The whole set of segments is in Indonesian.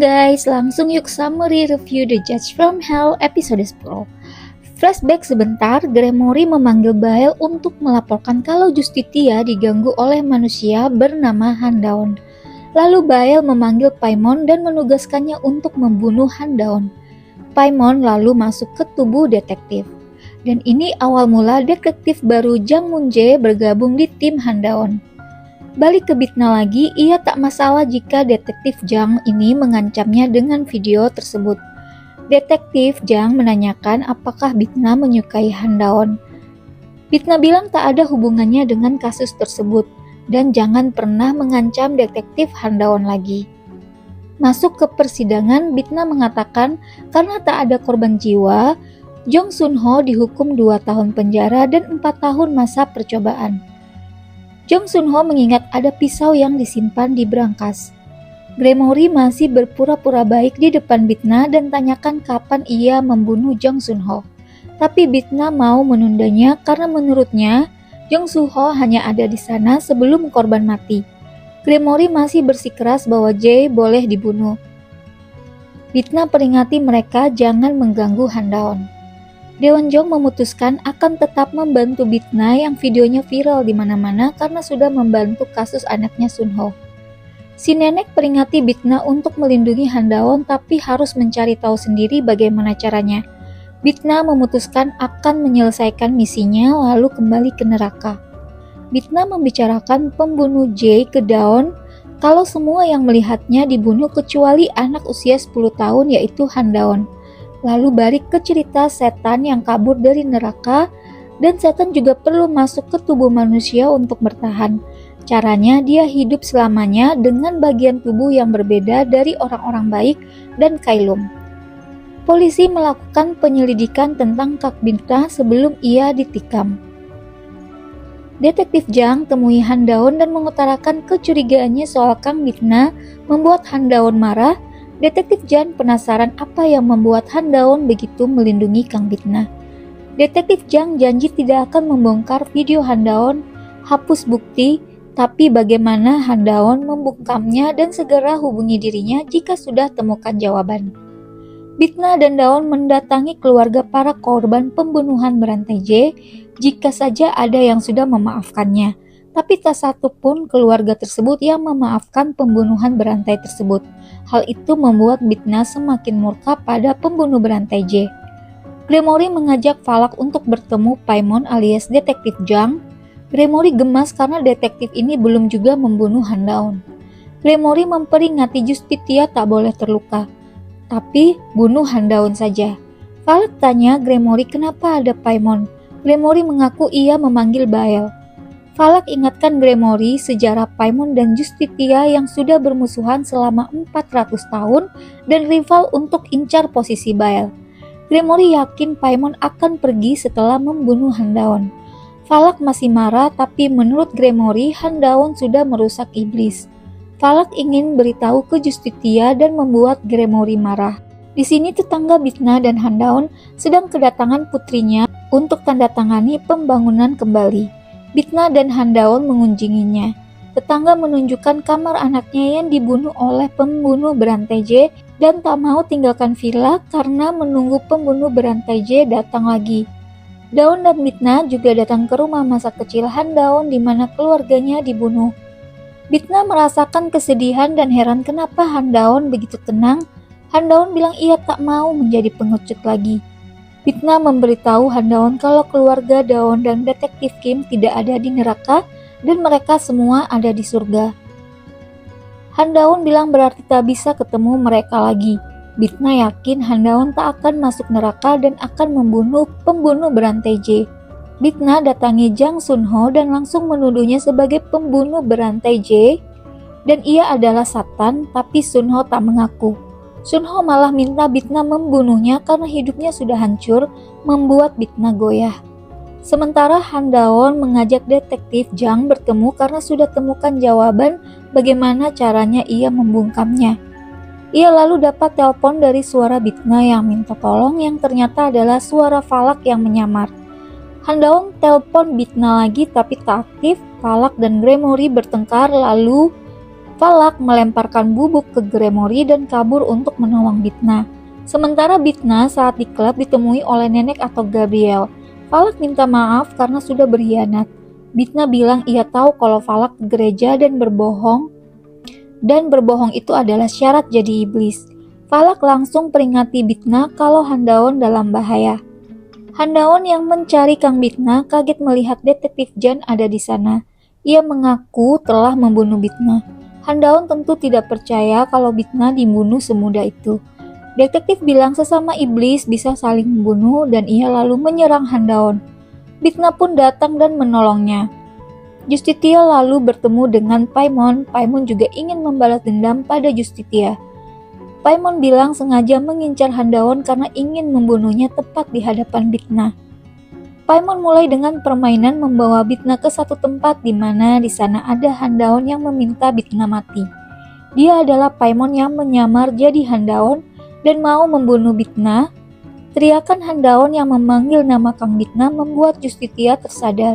guys, langsung yuk summary review The Judge from Hell episode 10. Flashback sebentar, Gremory memanggil Bael untuk melaporkan kalau Justitia diganggu oleh manusia bernama Handaon. Lalu Bael memanggil Paimon dan menugaskannya untuk membunuh Handaon. Paimon lalu masuk ke tubuh detektif. Dan ini awal mula detektif baru Jang Moon-jae bergabung di tim Handaon. Balik ke Bitna lagi, ia tak masalah jika detektif Jang ini mengancamnya dengan video tersebut. Detektif Jang menanyakan apakah Bitna menyukai Handaon. Bitna bilang tak ada hubungannya dengan kasus tersebut dan jangan pernah mengancam detektif Handaon lagi. Masuk ke persidangan, Bitna mengatakan karena tak ada korban jiwa, Jong Sun-ho dihukum 2 tahun penjara dan 4 tahun masa percobaan. Jong Sun-ho mengingat ada pisau yang disimpan di brankas. Gremory masih berpura-pura baik di depan Bitna dan tanyakan kapan ia membunuh Jong Sun-ho. Tapi Bitna mau menundanya karena menurutnya Jong Sun-ho hanya ada di sana sebelum korban mati. Gremory masih bersikeras bahwa Jae boleh dibunuh. Bitna peringati mereka jangan mengganggu Handaon. Dewan Jong memutuskan akan tetap membantu Bitna yang videonya viral di mana-mana karena sudah membantu kasus anaknya Sun-ho. Si nenek peringati Bitna untuk melindungi Handaon tapi harus mencari tahu sendiri bagaimana caranya. Bitna memutuskan akan menyelesaikan misinya lalu kembali ke neraka. Bitna membicarakan pembunuh Jae ke Daon kalau semua yang melihatnya dibunuh kecuali anak usia 10 tahun yaitu Handaon. Lalu balik ke cerita setan yang kabur dari neraka dan setan juga perlu masuk ke tubuh manusia untuk bertahan. Caranya dia hidup selamanya dengan bagian tubuh yang berbeda dari orang-orang baik dan Kailum. Polisi melakukan penyelidikan tentang Kak Bitna sebelum ia ditikam. Detektif Jang temui Handaon dan mengutarakan kecurigaannya soal Kang Bitna membuat Handaon marah. Detektif Jang penasaran apa yang membuat Handaon begitu melindungi Kang Bitna. Detektif Jang janji tidak akan membongkar video Handaon, hapus bukti, tapi bagaimana Handaon membungkamnya dan segera hubungi dirinya jika sudah temukan jawaban. Bitna dan Daon mendatangi keluarga para korban pembunuhan berantai J jika saja ada yang sudah memaafkannya. Tapi tak satu pun keluarga tersebut yang memaafkan pembunuhan berantai tersebut. Hal itu membuat Bitna semakin murka pada pembunuh berantai J. Gremory mengajak Falak untuk bertemu Paimon alias detektif Jang. Gremory gemas karena detektif ini belum juga membunuh Handaon. Gremory memperingati Justitia tak boleh terluka, tapi bunuh Handaon saja. Falak tanya Gremory kenapa ada Paimon. Gremory mengaku ia memanggil Bael. Falak ingatkan Gremory sejarah Paimon dan Justitia yang sudah bermusuhan selama 400 tahun dan rival untuk incar posisi Bael. Gremory yakin Paimon akan pergi setelah membunuh Handaon. Falak masih marah tapi menurut Gremory Handaon sudah merusak iblis. Falak ingin beritahu ke Justitia dan membuat Gremory marah. Di sini tetangga Bitna dan Handaon sedang kedatangan putrinya untuk tanda tangani pembangunan kembali. Bitna dan Handaon mengunjunginya. Tetangga menunjukkan kamar anaknya yang dibunuh oleh pembunuh berantai J dan tak mau tinggalkan villa karena menunggu pembunuh berantai J datang lagi. Daon dan Bitna juga datang ke rumah masa kecil Handaon di mana keluarganya dibunuh. Bitna merasakan kesedihan dan heran kenapa Handaon begitu tenang. Handaon bilang ia tak mau menjadi pengecut lagi. Bitna memberitahu Handaon kalau keluarga Daon dan detektif Kim tidak ada di neraka dan mereka semua ada di surga. Handaon bilang berarti tak bisa ketemu mereka lagi. Bitna yakin Handaon tak akan masuk neraka dan akan membunuh pembunuh berantai J. Bitna datangi Jang Sun-ho dan langsung menuduhnya sebagai pembunuh berantai J dan ia adalah Satan, tapi Sun-ho tak mengaku. Sun-ho malah minta Bitna membunuhnya karena hidupnya sudah hancur, membuat Bitna goyah. Sementara Handaon mengajak detektif Jang bertemu karena sudah temukan jawaban bagaimana caranya ia membungkamnya. Ia lalu dapat telepon dari suara Bitna yang minta tolong yang ternyata adalah suara Falak yang menyamar. Handaon telepon Bitna lagi tapi tak aktif. Falak dan Gremory bertengkar lalu Falak melemparkan bubuk ke Gremory dan kabur untuk menolong Bitna. Sementara Bitna saat di klub ditemui oleh nenek atau Gabriel. Falak minta maaf karena sudah berkhianat. Bitna bilang ia tahu kalau Falak ke gereja dan berbohong itu adalah syarat jadi iblis. Falak langsung peringati Bitna kalau Handaon dalam bahaya. Handaon yang mencari Kang Bitna kaget melihat detektif Jan ada di sana. Ia mengaku telah membunuh Bitna. Handaon tentu tidak percaya kalau Bitna dibunuh semudah itu. Detektif bilang sesama iblis bisa saling membunuh dan ia lalu menyerang Handaon. Bitna pun datang dan menolongnya. Justitia lalu bertemu dengan Paimon. Paimon juga ingin membalas dendam pada Justitia. Paimon bilang sengaja mengincar Handaon karena ingin membunuhnya tepat di hadapan Bitna. Paimon mulai dengan permainan membawa Bitna ke satu tempat di mana di sana ada Handaon yang meminta Bitna mati. Dia adalah Paimon yang menyamar jadi Handaon dan mau membunuh Bitna. Teriakan Handaon yang memanggil nama Kang Bitna membuat Justitia tersadar.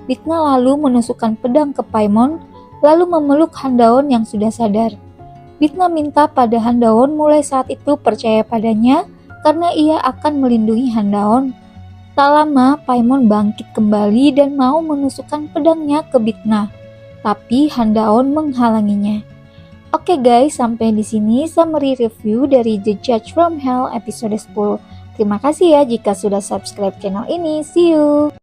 Bitna lalu menusukkan pedang ke Paimon, lalu memeluk Handaon yang sudah sadar. Bitna minta pada Handaon mulai saat itu percaya padanya karena ia akan melindungi Handaon. Tak lama, Paimon bangkit kembali dan mau menusukkan pedangnya ke Bitna, tapi Handaon menghalanginya. Oke guys, sampai di sini summary review dari The Judge from Hell episode 10. Terima kasih ya jika sudah subscribe channel ini. See you!